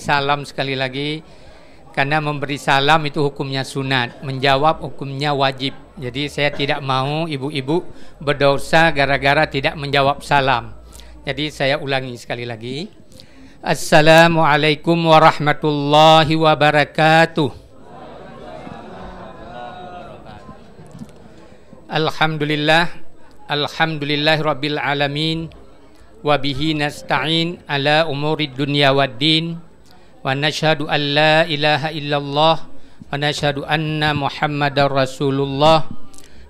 Salam sekali lagi, karena memberi salam itu hukumnya sunat, menjawab hukumnya wajib. Jadi saya tidak mau ibu-ibu berdosa gara-gara tidak menjawab salam. Jadi saya ulangi sekali lagi. Assalamualaikum warahmatullahi wabarakatuh. Alhamdulillah, alhamdulillahirabbil alamin. Wa bihi nasta'in ala umurid dunya waddin. Wa nashhadu an la ilaha illallah wa nashhadu anna Muhammadar Rasulullah.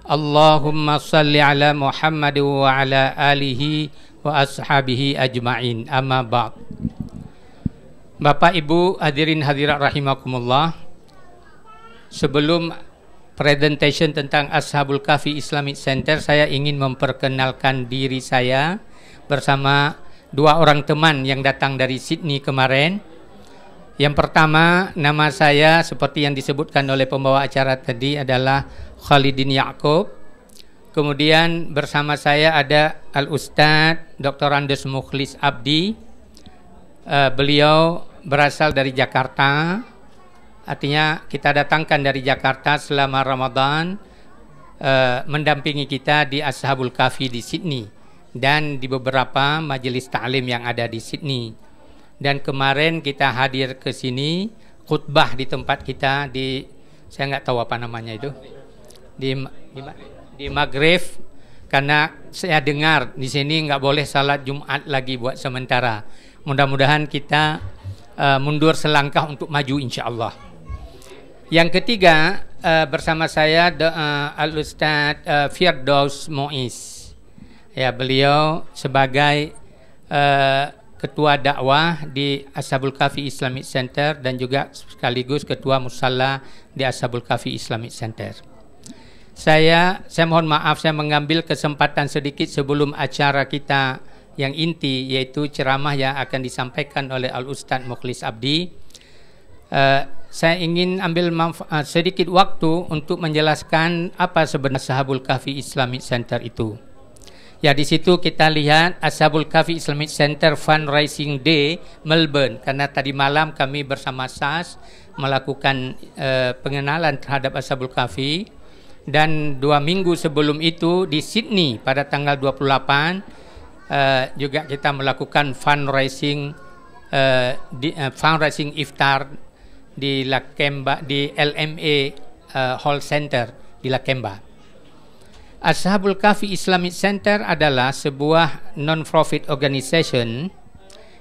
Allahumma salli ala Muhammad wa ala alihi wa ashabihi ajma'in. Amma ba'd. Bapak Ibu hadirin hadirat rahimakumullah, sebelum presentation tentang Ashabul Kahfi Islamic Center, saya ingin memperkenalkan diri saya bersama dua orang teman yang datang dari Sydney kemarin. Yang pertama, nama saya seperti yang disebutkan oleh pembawa acara tadi adalah Khalidin Yaakob. Kemudian bersama saya ada Al-Ustadz Dr. Andes Mukhlis Abdi. Beliau berasal dari Jakarta. Artinya kita datangkan dari Jakarta selama Ramadan, mendampingi kita di Ashabul Kahfi di Sydney dan di beberapa majelis ta'lim yang ada di Sydney. Dan kemarin kita hadir ke sini khutbah di tempat kita di, saya nggak tahu apa namanya itu, di Maghrib, karena saya dengar di sini nggak boleh salat Jumat lagi buat sementara. Mudah-mudahan kita mundur selangkah untuk maju insya Allah. Yang ketiga, bersama saya Al-Ustadz Firdaus Muiz. Ya, beliau sebagai ketua dakwah di Ashabul Kahfi Islamic Center dan juga sekaligus ketua musalla di Ashabul Kahfi Islamic Center. Saya mohon maaf, saya mengambil kesempatan sedikit sebelum acara kita yang inti, yaitu ceramah yang akan disampaikan oleh Al-Ustadz Mukhlis Abdi. Saya ingin ambil sedikit waktu untuk menjelaskan apa sebenarnya Ashabul Kahfi Islamic Center itu. Ya, di situ kita lihat Ashabul Kahfi Islamic Center Fundraising Day Melbourne, karena tadi malam kami bersama SAS melakukan pengenalan terhadap Ashabul Kahfi, dan 2 minggu sebelum itu di Sydney pada tanggal 28 juga kita melakukan fundraising fundraising iftar di Lakemba, di LMA Hall Center di Lakemba. Ashabul Kahfi Islamic Center adalah sebuah non-profit organization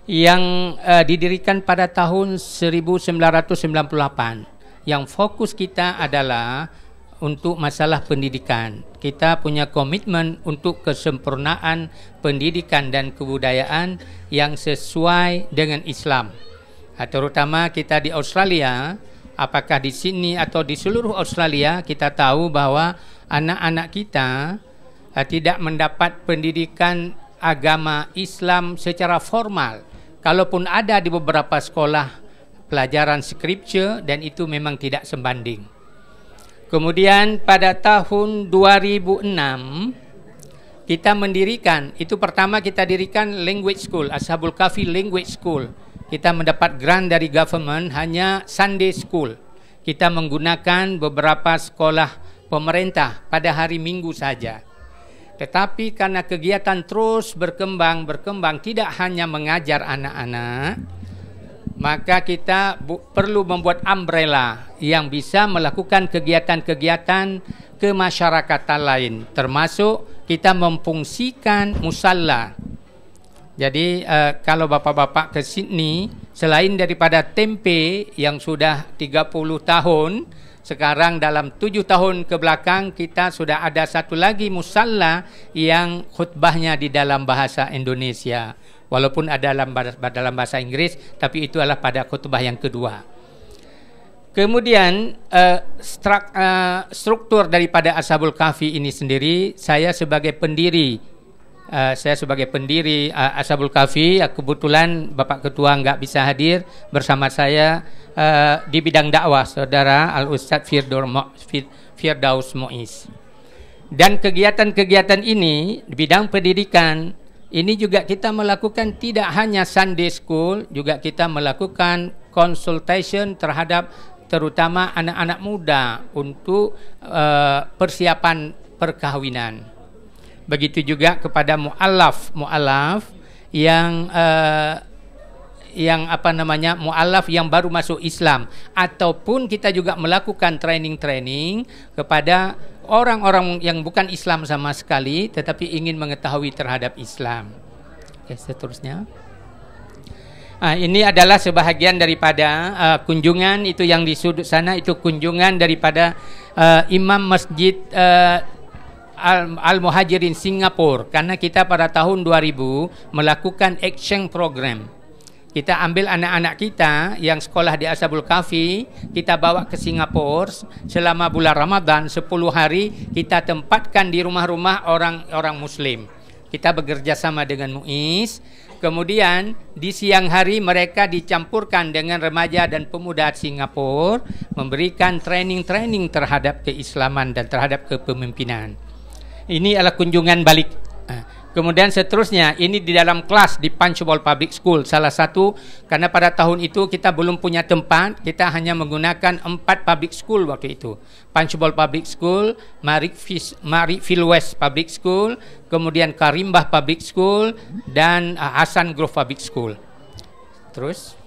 yang didirikan pada tahun 1998. Yang fokus kita adalah untuk masalah pendidikan. Kita punya komitmen untuk kesempurnaan pendidikan dan kebudayaan yang sesuai dengan Islam. Terutama kita di Australia, apakah di Sydney atau di seluruh Australia, kita tahu bahwa anak-anak kita tidak mendapat pendidikan agama Islam secara formal. Kalaupun ada di beberapa sekolah pelajaran scripture, dan itu memang tidak sebanding. Kemudian pada tahun 2006 kita mendirikan, itu pertama kita dirikan language school, Ashabul Kahfi Language School. Kita mendapat grant dari government hanya Sunday school. Kita menggunakan beberapa sekolah pemerintah pada hari Minggu saja. Tetapi karena kegiatan terus berkembang, tidak hanya mengajar anak-anak, maka kita perlu membuat umbrella yang bisa melakukan kegiatan-kegiatan kemasyarakatan lain, termasuk kita memfungsikan musalla. Jadi kalau bapak-bapak ke Sydney, selain daripada tempe yang sudah 30 tahun, sekarang dalam 7 tahun ke belakang kita sudah ada satu lagi musalla yang khutbahnya di dalam bahasa Indonesia. Walaupun ada dalam bahasa Inggris, tapi itu adalah pada khutbah yang kedua. Kemudian struktur daripada Ashabul Kahfi ini sendiri, saya sebagai pendiri Ashabul Kahfi, kebetulan Bapak Ketua nggak bisa hadir, bersama saya di bidang dakwah Saudara Al-Ustadz Firdaus Muiz. Dan kegiatan-kegiatan ini di bidang pendidikan ini juga kita melakukan tidak hanya Sunday School, juga kita melakukan consultation terhadap terutama anak-anak muda untuk persiapan perkahwinan. Begitu juga kepada mu'allaf yang mu'allaf yang baru masuk Islam, ataupun kita juga melakukan training kepada orang-orang yang bukan Islam sama sekali tetapi ingin mengetahui terhadap Islam. Oke, seterusnya. Ini adalah sebahagian daripada kunjungan itu yang di sudut sana, itu kunjungan daripada Imam Masjid Al-Muhajirin Singapura, karena kita pada tahun 2000 melakukan exchange program. Kita ambil anak-anak kita yang sekolah di Ashabul Kahfi, kita bawa ke Singapura selama bulan Ramadan 10 hari, kita tempatkan di rumah-rumah orang-orang muslim. Kita bekerja sama dengan MUIS. Kemudian di siang hari mereka dicampurkan dengan remaja dan pemuda Singapura, memberikan training terhadap keislaman dan terhadap kepemimpinan. Ini adalah kunjungan balik. Kemudian seterusnya, ini di dalam kelas di Punchbowl Public School. Salah satu, karena pada tahun itu kita belum punya tempat, kita hanya menggunakan 4 public school waktu itu. Punchbowl Public School, Marrickville West Public School, kemudian Karimbah Public School, dan Hassan Grove Public School. Terus,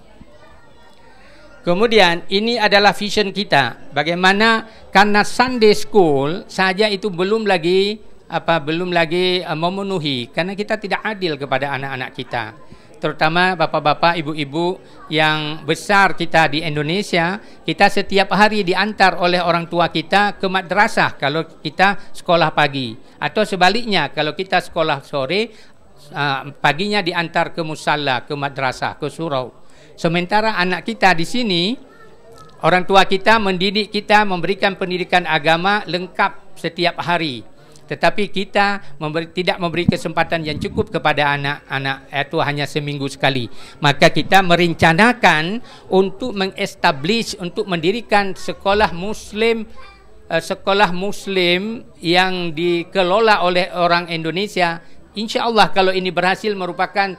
kemudian ini adalah vision kita. Bagaimana, karena Sunday School saja itu belum lagi memenuhi, karena kita tidak adil kepada anak-anak kita, terutama bapak-bapak, ibu-ibu yang besar kita di Indonesia. Kita setiap hari diantar oleh orang tua kita ke madrasah kalau kita sekolah pagi, atau sebaliknya kalau kita sekolah sore, paginya diantar ke musalla, ke madrasah, ke surau. Sementara anak kita di sini, orang tua kita mendidik kita, memberikan pendidikan agama lengkap setiap hari. Tetapi kita tidak memberi kesempatan yang cukup kepada anak-anak, itu hanya seminggu sekali. Maka kita merencanakan untuk mengestablish, untuk mendirikan sekolah Muslim yang dikelola oleh orang Indonesia. Insya Allah kalau ini berhasil, merupakan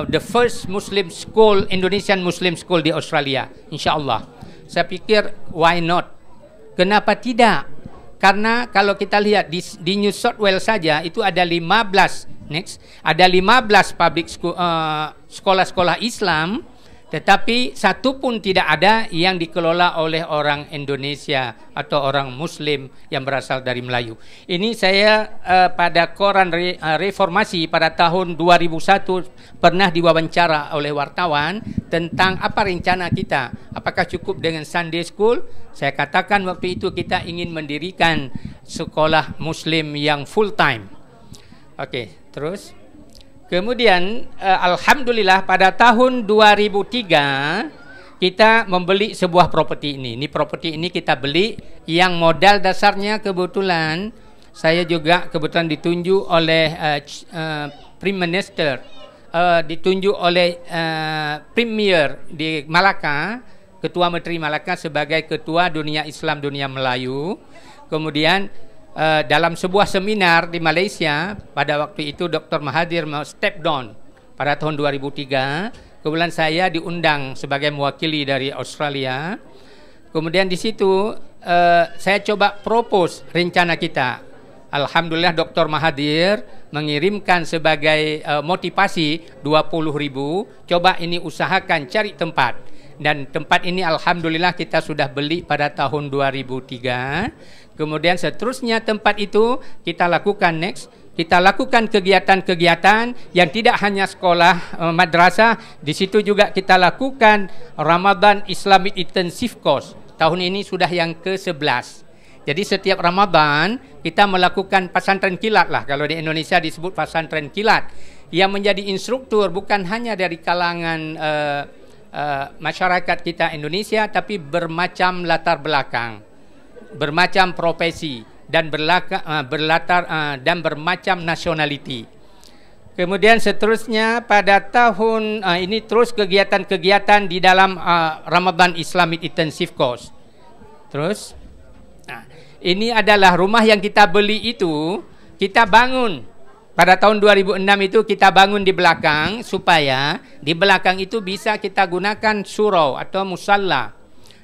the first Muslim school, Indonesian Muslim school di Australia. Insya Allah. Saya pikir why not? Kenapa tidak? Karena kalau kita lihat di New South Wales saja itu ada 15 public school, sekolah-sekolah Islam, tetapi satu pun tidak ada yang dikelola oleh orang Indonesia atau orang Muslim yang berasal dari Melayu. Ini saya pada koran Reformasi pada tahun 2001 pernah diwawancara oleh wartawan tentang apa rencana kita. Apakah cukup dengan Sunday School? Saya katakan waktu itu kita ingin mendirikan sekolah Muslim yang full time. Oke, terus. Kemudian alhamdulillah pada tahun 2003 kita membeli sebuah properti ini. Ini properti ini kita beli yang modal dasarnya kebetulan saya juga kebetulan ditunjuk oleh Prime Minister, ditunjuk oleh Premier di Malaka, Ketua Menteri Malaka sebagai Ketua Dunia Islam Dunia Melayu. Kemudian dalam sebuah seminar di Malaysia pada waktu itu Dr. Mahathir mau step down pada tahun 2003. Kebetulan saya diundang sebagai mewakili dari Australia. Kemudian di situ saya coba propose rencana kita. Alhamdulillah Dr. Mahathir mengirimkan sebagai motivasi 20.000. Coba ini usahakan cari tempat. Dan tempat ini alhamdulillah kita sudah beli pada tahun 2003. Kemudian seterusnya tempat itu kita lakukan kita lakukan kegiatan-kegiatan yang tidak hanya sekolah madrasah. Di situ juga kita lakukan Ramadan Islamic Intensive Course. Tahun ini sudah yang ke-11. Jadi setiap Ramadan kita melakukan pesantren kilat lah. Kalau di Indonesia disebut pesantren kilat. Yang menjadi instruktur bukan hanya dari kalangan masyarakat kita Indonesia, tapi bermacam latar belakang, bermacam profesi dan dan bermacam nationality. Kemudian seterusnya pada tahun ini terus kegiatan-kegiatan di dalam Ramadan Islamic Intensive Course. Terus ini adalah rumah yang kita beli itu, kita bangun pada tahun 2006 itu kita bangun di belakang supaya di belakang itu bisa kita gunakan surau atau musalla.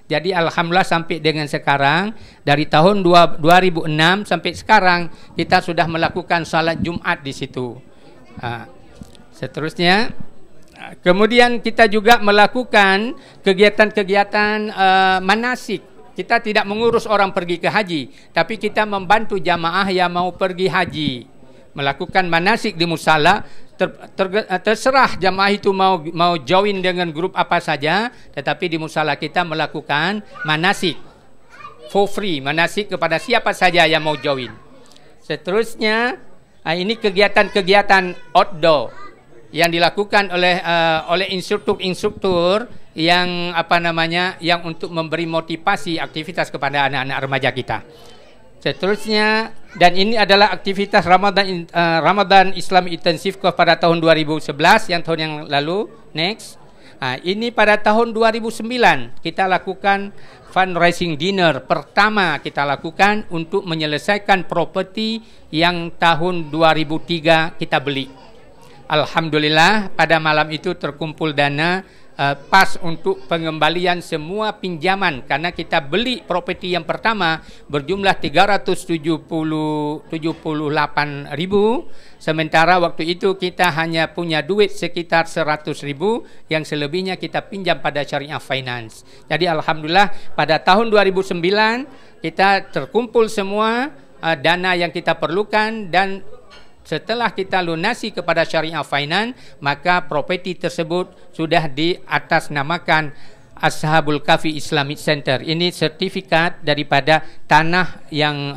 Jadi alhamdulillah sampai dengan sekarang dari tahun 2006 sampai sekarang kita sudah melakukan salat Jumat di situ. Seterusnya kemudian kita juga melakukan kegiatan-kegiatan manasik. Kita tidak mengurus orang pergi ke haji, tapi kita membantu jamaah yang mau pergi haji. Melakukan manasik di musala, terserah jamaah itu mau join dengan grup apa saja, tetapi di musala kita melakukan manasik for free, manasik kepada siapa saja yang mau join. Seterusnya ini kegiatan-kegiatan outdoor yang dilakukan oleh instruktur yang yang untuk memberi motivasi aktivitas kepada anak-anak remaja kita. Seterusnya, dan ini adalah aktivitas Ramadan Islam Intensif pada tahun 2011 yang tahun yang lalu. Next. Ini pada tahun 2009 kita lakukan fundraising dinner pertama kita lakukan untuk menyelesaikan properti yang tahun 2003 kita beli. Alhamdulillah pada malam itu terkumpul dana pas untuk pengembalian semua pinjaman karena kita beli properti yang pertama berjumlah 378.000, sementara waktu itu kita hanya punya duit sekitar 100.000 yang selebihnya kita pinjam pada Syariah Finance. Jadi alhamdulillah pada tahun 2009 kita terkumpul semua dana yang kita perlukan, dan setelah kita lunasi kepada Syariah Finance, maka properti tersebut sudah diatasnamakan Ashabul Kahfi Islamic Center. Ini sertifikat daripada tanah yang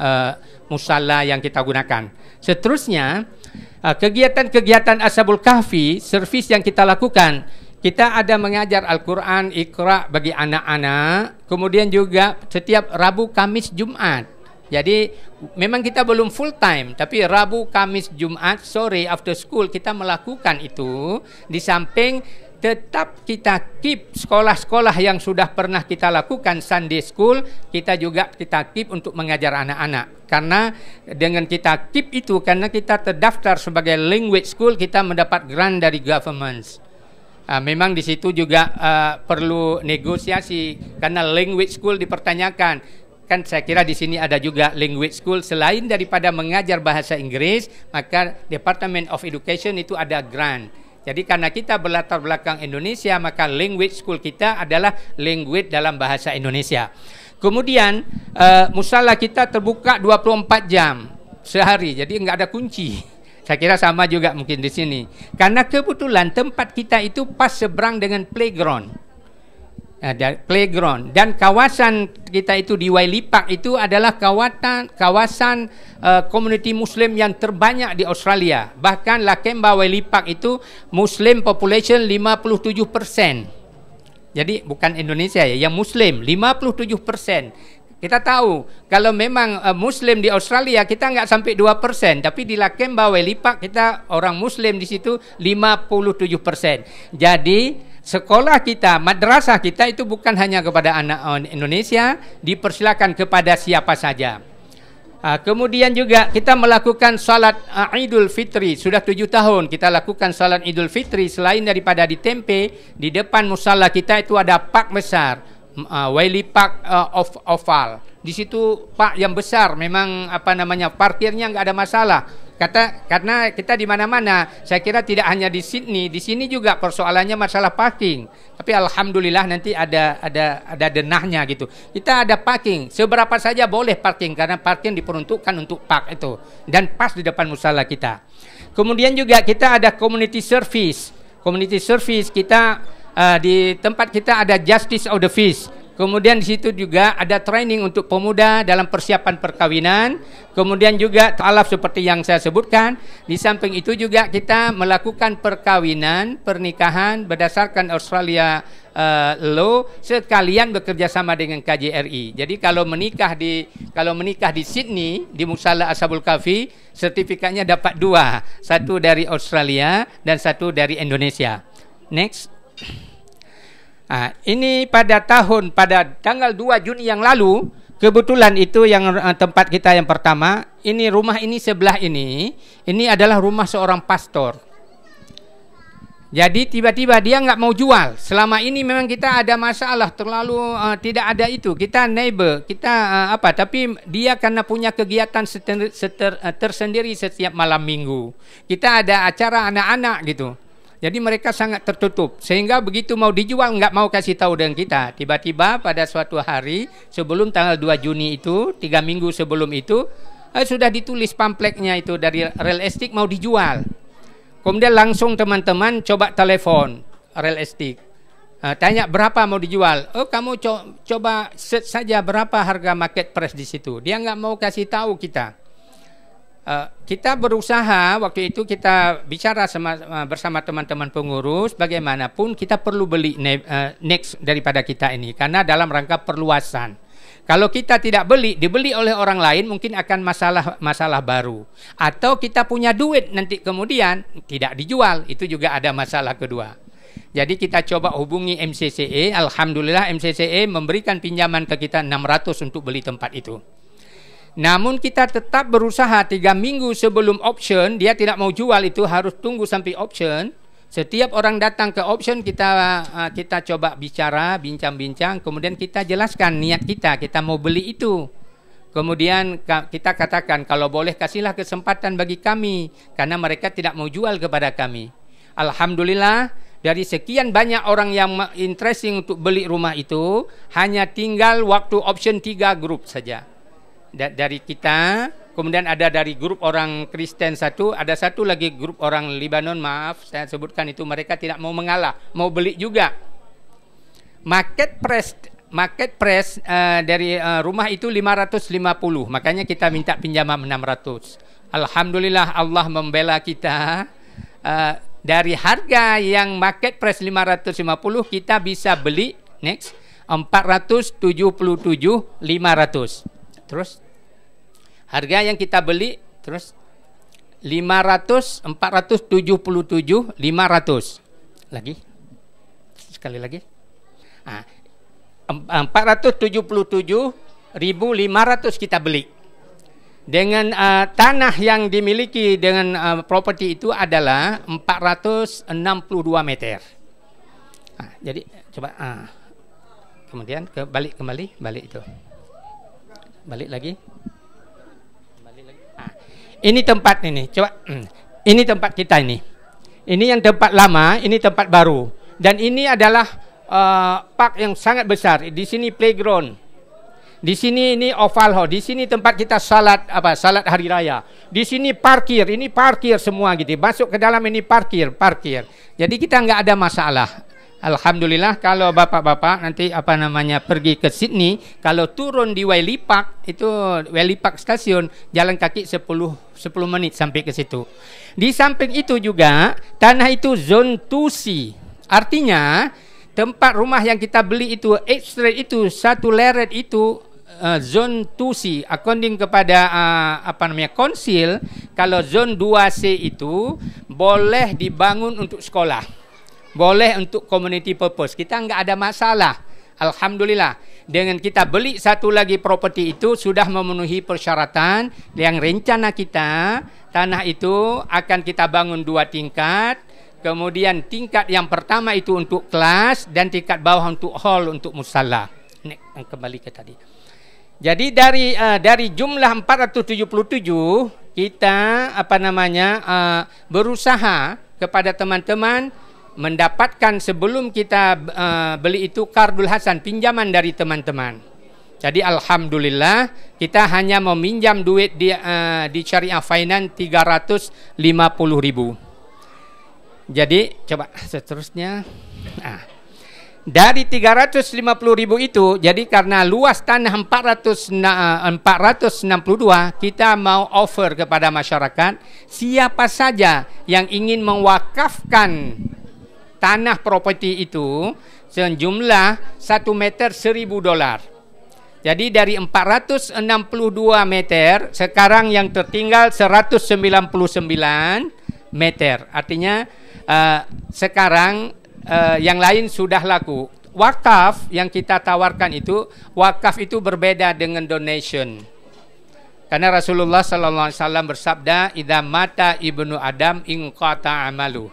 musalla yang kita gunakan. Seterusnya, kegiatan-kegiatan Ashabul Kahfi, servis yang kita lakukan, kita ada mengajar Al-Quran, Iqra bagi anak-anak, kemudian juga setiap Rabu, Kamis, Jumat. Jadi memang kita belum full time, tapi Rabu, Kamis, Jumat, sore after school kita melakukan itu. Di samping tetap kita keep sekolah-sekolah yang sudah pernah kita lakukan Sunday school, kita keep untuk mengajar anak-anak. Karena dengan kita keep itu, karena kita terdaftar sebagai language school, kita mendapat grant dari government. Memang di situ juga perlu negosiasi karena language school dipertanyakan. Kan saya kira di sini ada juga language school, selain daripada mengajar bahasa Inggris, maka Department of Education itu ada grant. Jadi karena kita berlatar belakang Indonesia, maka language school kita adalah language dalam bahasa Indonesia. Kemudian musala kita terbuka 24 jam sehari, jadi enggak ada kunci. Saya kira sama juga mungkin di sini. Karena kebetulan tempat kita itu pas seberang dengan playground. Dan kawasan kita itu di Wailipak itu adalah kawasan komuniti Muslim yang terbanyak di Australia. Bahkan Lakemba Wailipak itu Muslim population 57%. Jadi bukan Indonesia ya, yang Muslim 57%. Kita tahu kalau memang Muslim di Australia kita nggak sampai 2%, tapi di Lakemba Wailipak kita orang Muslim di situ 57%. Jadi sekolah kita, madrasah kita itu bukan hanya kepada anak Indonesia, dipersilakan kepada siapa saja. Kemudian juga kita melakukan salat Idul Fitri. Sudah 7 tahun kita lakukan salat Idul Fitri. Selain daripada di Tempe, di depan musalla kita itu ada park besar, Wailipak Oval. Di situ park yang besar, memang parkirnya nggak ada masalah. Karena kita di mana-mana, saya kira tidak hanya di Sydney, di sini juga persoalannya masalah parking. Tapi alhamdulillah nanti ada denahnya gitu. Kita ada parking, seberapa saja boleh parking karena parking diperuntukkan untuk park itu dan pas di depan musala kita. Kemudian juga kita ada community service. Community service kita di tempat kita ada Justice of the Peace. Kemudian di situ juga ada training untuk pemuda dalam persiapan perkawinan. Kemudian juga ta'alaf seperti yang saya sebutkan. Di samping itu juga kita melakukan perkawinan, pernikahan berdasarkan Australia law, sekalian bekerja sama dengan KJRI. Jadi kalau menikah di Sydney di Musalla Ashabul Kahfi, sertifikatnya dapat 2, satu dari Australia dan satu dari Indonesia. Next. Ini pada tanggal 2 Juni yang lalu Kebetulan itu yang tempat kita yang pertama. Ini rumah ini sebelah ini adalah rumah seorang pastor. Jadi tiba-tiba dia nggak mau jual. Selama ini memang kita ada masalah terlalu tidak ada itu. Kita neighbor, kita tapi dia karena punya kegiatan tersendiri setiap malam minggu. Kita ada acara anak-anak gitu. Jadi mereka sangat tertutup. Sehingga begitu mau dijual nggak mau kasih tahu dengan kita. Tiba-tiba pada suatu hari sebelum tanggal 2 Juni itu, 3 minggu sebelum itu sudah ditulis pamfletnya itu dari real estate mau dijual. Kemudian langsung teman-teman coba telepon real estate. Tanya berapa mau dijual. Oh kamu coba search saja berapa harga market price di situ. Dia nggak mau kasih tahu kita. Kita berusaha waktu itu kita bicara bersama teman-teman pengurus. Bagaimanapun kita perlu beli next daripada kita ini. Karena dalam rangka perluasan. Kalau kita tidak dibeli oleh orang lain mungkin akan masalah baru. Atau kita punya duit nanti kemudian tidak dijual, itu juga ada masalah kedua. Jadi kita coba hubungi MCCE, alhamdulillah MCCE memberikan pinjaman ke kita 600 untuk beli tempat itu. Namun kita tetap berusaha 3 minggu sebelum auction, dia tidak mau jual itu harus tunggu sampai auction. Setiap orang datang ke auction kita coba bicara, bincang-bincang, kemudian kita jelaskan niat kita mau beli itu. Kemudian kita katakan kalau boleh kasihlah kesempatan bagi kami karena mereka tidak mau jual kepada kami. Alhamdulillah dari sekian banyak orang yang interesting untuk beli rumah itu hanya tinggal waktu auction 3 grup saja. Dari kita, kemudian ada dari grup orang Kristen satu, ada satu lagi grup orang Libanon, maaf saya sebutkan itu mereka tidak mau mengalah, mau beli juga. Market price dari rumah itu 550, makanya kita minta pinjaman 600. Alhamdulillah Allah membela kita, dari harga yang market price 550 kita bisa beli next 477.500. Terus harga yang kita beli terus 477.500 lagi sekali lagi 477.500 kita beli dengan tanah yang dimiliki dengan properti itu adalah 462 meter. Jadi coba kemudian kembali itu. Balik lagi. Ini tempat ini. Coba. Ini tempat kita ini. Ini yang tempat lama, ini tempat baru. Dan ini adalah park yang sangat besar. Di sini playground. Di sini ini oval hall. Di sini tempat kita salat hari raya. Di sini parkir. Ini parkir semua gitu. Masuk ke dalam ini parkir. Jadi kita nggak ada masalah. Alhamdulillah kalau bapak-bapak nanti pergi ke Sydney, kalau turun di Whaley Park, itu Whaley Park stasiun, jalan kaki 10 menit sampai ke situ. Di samping itu juga tanah itu zone 2C. Artinya tempat rumah yang kita beli itu 8 street itu satu leret itu zone 2C. According kepada konsil, kalau zone 2C itu boleh dibangun untuk sekolah. Boleh untuk community purpose. Kita nggak ada masalah. Alhamdulillah. Dengan kita beli satu lagi properti itu sudah memenuhi persyaratan yang rencana kita. Tanah itu akan kita bangun 2 tingkat. Kemudian tingkat yang pertama itu untuk kelas dan tingkat bawah untuk hall untuk musalla. Kembali ke tadi. Jadi dari jumlah 477 kita berusaha kepada teman-teman mendapatkan sebelum kita beli itu kardul hasan, pinjaman dari teman-teman. Jadi alhamdulillah kita hanya meminjam duit di Syariah Finance 350.000. Jadi coba seterusnya. Dari 350.000 itu, jadi karena luas tanah 462, kita mau offer kepada masyarakat siapa saja yang ingin mewakafkan tanah properti itu sejumlah 1 meter $1.000. Jadi dari 462 meter sekarang yang tertinggal 199 meter. Artinya sekarang yang lain sudah laku. Wakaf yang kita tawarkan itu, wakaf itu berbeda dengan donation. Karena Rasulullah sallallahu alaihi wasallam bersabda, "Idza mata ibnu Adam inqata amalu."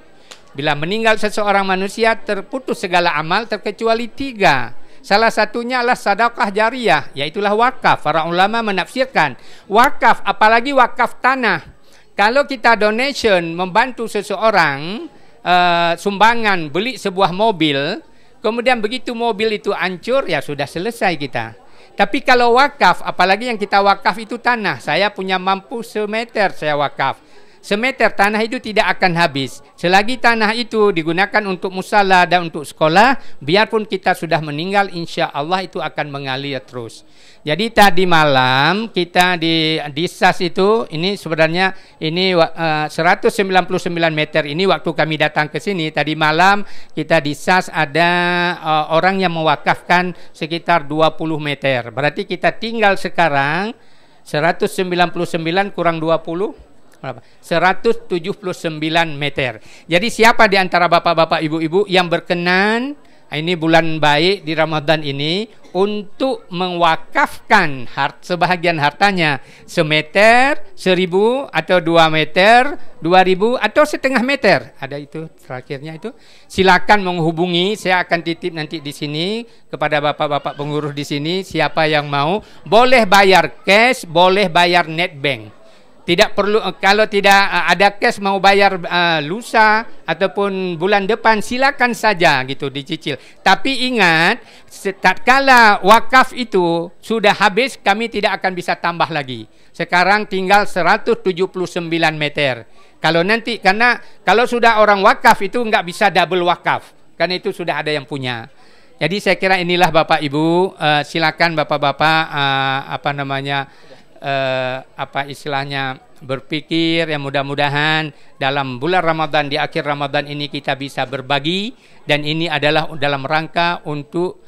Bila meninggal seseorang manusia, terputus segala amal terkecuali 3. Salah satunya adalah sedekah jariyah, yaitulah wakaf. Para ulama menafsirkan wakaf, apalagi wakaf tanah. Kalau kita donation membantu seseorang, sumbangan beli sebuah mobil, kemudian begitu mobil itu hancur, ya sudah selesai kita. Tapi kalau wakaf, apalagi yang kita wakaf itu tanah, saya punya mampu semeter saya wakaf. Semeter tanah itu tidak akan habis. Selagi tanah itu digunakan untuk musala dan untuk sekolah, biarpun kita sudah meninggal, insya Allah itu akan mengalir terus. Jadi tadi malam kita di SAS itu, ini sebenarnya ini 199 meter ini waktu kami datang ke sini. Tadi malam kita di SAS ada orang yang mewakafkan sekitar 20 meter. Berarti kita tinggal sekarang 199 kurang 20. 179 meter. Jadi siapa di antara bapak-bapak, ibu-ibu yang berkenan ini bulan baik di Ramadan ini untuk mewakafkan sebahagian hartanya, semeter, 1000 atau 2 meter, 2000 atau setengah meter. Ada itu terakhirnya itu. Silakan menghubungi, saya akan titip nanti di sini kepada bapak-bapak pengurus di sini, siapa yang mau, boleh bayar cash, boleh bayar net bank. Tidak perlu, kalau tidak ada cash mau bayar lusa ataupun bulan depan, silakan saja gitu dicicil. Tapi ingat, tatkala wakaf itu sudah habis, kami tidak akan bisa tambah lagi. Sekarang tinggal 179 meter. Kalau nanti, karena kalau sudah orang wakaf itu nggak bisa double wakaf, karena itu sudah ada yang punya. Jadi saya kira inilah Bapak Ibu, silakan Bapak-bapak apa istilahnya berpikir, yang mudah-mudahan dalam bulan Ramadan, di akhir Ramadan ini kita bisa berbagi, dan ini adalah dalam rangka untuk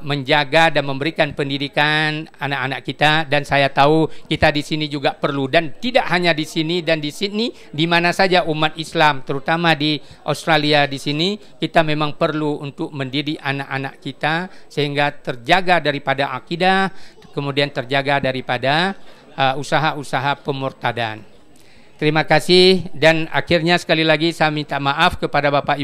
menjaga dan memberikan pendidikan anak-anak kita. Dan saya tahu kita di sini juga perlu, dan tidak hanya di sini dan di Sydney, di mana saja umat Islam, terutama di Australia di sini, kita memang perlu untuk mendidik anak-anak kita sehingga terjaga daripada akidah, kemudian terjaga daripada usaha-usaha pemurtadan. Terima kasih, dan akhirnya sekali lagi saya minta maaf kepada Bapak Ibu